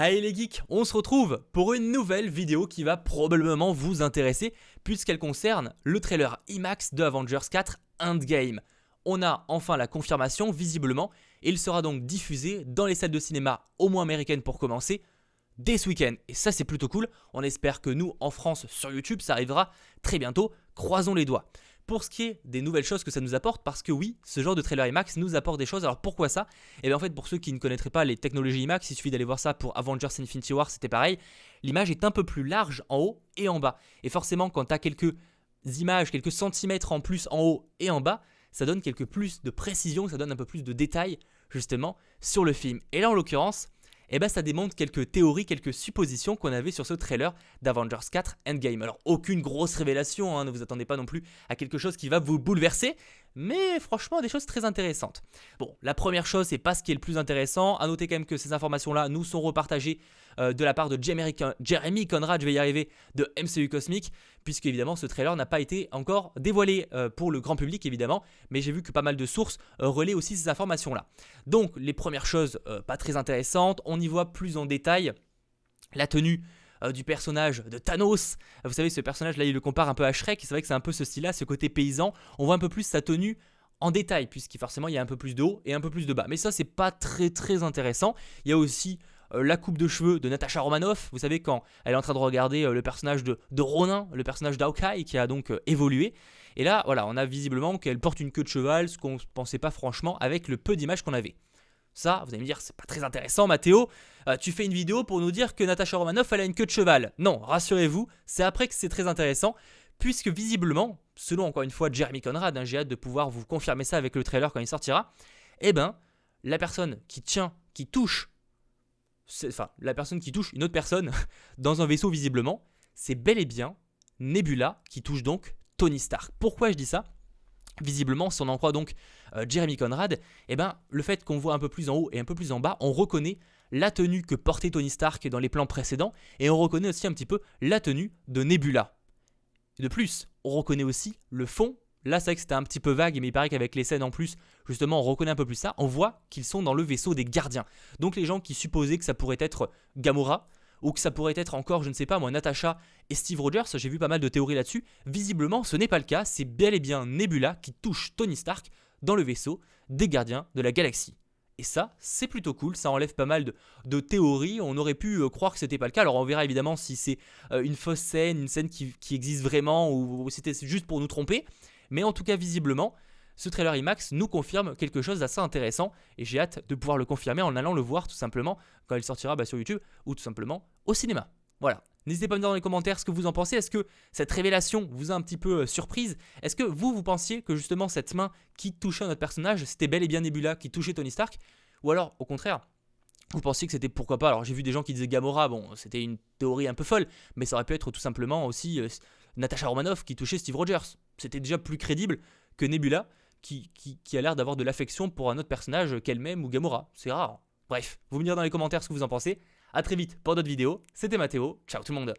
Hey les geeks, on se retrouve pour une nouvelle vidéo qui va probablement vous intéresser puisqu'elle concerne le trailer IMAX de Avengers 4 Endgame. On a enfin la confirmation visiblement et il sera donc diffusé dans les salles de cinéma, au moins américaines pour commencer, dès ce week-end. Et ça c'est plutôt cool, on espère que nous en France sur YouTube ça arrivera très bientôt, croisons les doigts. Pour ce qui est des nouvelles choses que ça nous apporte, parce que oui, ce genre de trailer IMAX nous apporte des choses. Alors pourquoi ça? Et bien en fait, pour ceux qui ne connaîtraient pas les technologies IMAX, il suffit d'aller voir ça pour Avengers Infinity War, c'était pareil. L'image est un peu plus large en haut et en bas. Et forcément, quand tu as quelques images, quelques centimètres en plus en haut et en bas, ça donne quelques plus de précision, ça donne un peu plus de détails justement sur le film. Et là en l'occurrence, ça démontre quelques théories, quelques suppositions qu'on avait sur ce trailer d'Avengers 4 Endgame. Alors aucune grosse révélation, ne vous attendez pas non plus à quelque chose qui va vous bouleverser, mais franchement des choses très intéressantes. Bon, la première chose, c'est pas ce qui est le plus intéressant, à noter quand même que ces informations-là nous sont repartagées de la part de Jeremy Conrad, je vais y arriver, de MCU Cosmic, puisque évidemment ce trailer n'a pas été encore dévoilé pour le grand public évidemment, mais j'ai vu que pas mal de sources relaient aussi ces informations-là. Donc les premières choses pas très intéressantes, on y voit plus en détail la tenue du personnage de Thanos. Vous savez, ce personnage là il le compare un peu à Shrek, c'est vrai que c'est un peu ce style là, ce côté paysan, on voit un peu plus sa tenue en détail, puisqu'il forcément il y a un peu plus de haut et un peu plus de bas, mais ça c'est pas très intéressant. Il y a aussi la coupe de cheveux de Natasha Romanoff, vous savez quand elle est en train de regarder le personnage de Ronin, le personnage d'Hawkeye qui a donc évolué. Et là voilà, on a visiblement qu'elle porte une queue de cheval, ce qu'on ne pensait pas franchement avec le peu d'images qu'on avait. Ça, vous allez me dire, c'est pas très intéressant Mathéo, tu fais une vidéo pour nous dire que Natasha Romanoff elle a une queue de cheval. Non, rassurez-vous, c'est après que c'est très intéressant, puisque visiblement, selon encore une fois Jeremy Conrad, j'ai hâte de pouvoir vous confirmer ça avec le trailer quand il sortira, la personne qui touche une autre personne dans un vaisseau visiblement, c'est bel et bien Nebula qui touche donc Tony Stark. Pourquoi je dis ça? Visiblement, si on en croit donc Jeremy Conrad, le fait qu'on voit un peu plus en haut et un peu plus en bas, on reconnaît la tenue que portait Tony Stark dans les plans précédents et on reconnaît aussi un petit peu la tenue de Nebula. De plus, on reconnaît aussi le fond. Là, c'est vrai que c'était un petit peu vague, mais il paraît qu'avec les scènes en plus, justement, on reconnaît un peu plus ça. On voit qu'ils sont dans le vaisseau des gardiens. Donc les gens qui supposaient que ça pourrait être Gamora, ou que ça pourrait être encore, je ne sais pas moi, Natasha et Steve Rogers, j'ai vu pas mal de théories là-dessus. Visiblement, ce n'est pas le cas, c'est bel et bien Nebula qui touche Tony Stark dans le vaisseau des gardiens de la galaxie. Et ça, c'est plutôt cool, ça enlève pas mal de théories, on aurait pu croire que c'était pas le cas. Alors on verra évidemment si c'est une fausse scène, une scène qui existe vraiment, ou c'était juste pour nous tromper. Mais en tout cas, visiblement, ce trailer IMAX nous confirme quelque chose d'assez intéressant et j'ai hâte de pouvoir le confirmer en allant le voir tout simplement quand il sortira sur YouTube ou tout simplement au cinéma. Voilà. N'hésitez pas à me dire dans les commentaires ce que vous en pensez. Est-ce que cette révélation vous a un petit peu surprise? Est-ce que vous pensiez que justement cette main qui touchait notre personnage, c'était bel et bien Nebula qui touchait Tony Stark? Ou alors, au contraire, vous pensiez que c'était pourquoi pas? Alors j'ai vu des gens qui disaient Gamora, bon c'était une théorie un peu folle, mais ça aurait pu être tout simplement aussi Natasha Romanoff qui touchait Steve Rogers. C'était déjà plus crédible que Nebula qui a l'air d'avoir de l'affection pour un autre personnage qu'elle-même ou Gamora. C'est rare. Bref, vous me direz dans les commentaires ce que vous en pensez. A très vite pour d'autres vidéos. C'était Mathéo. Ciao tout le monde.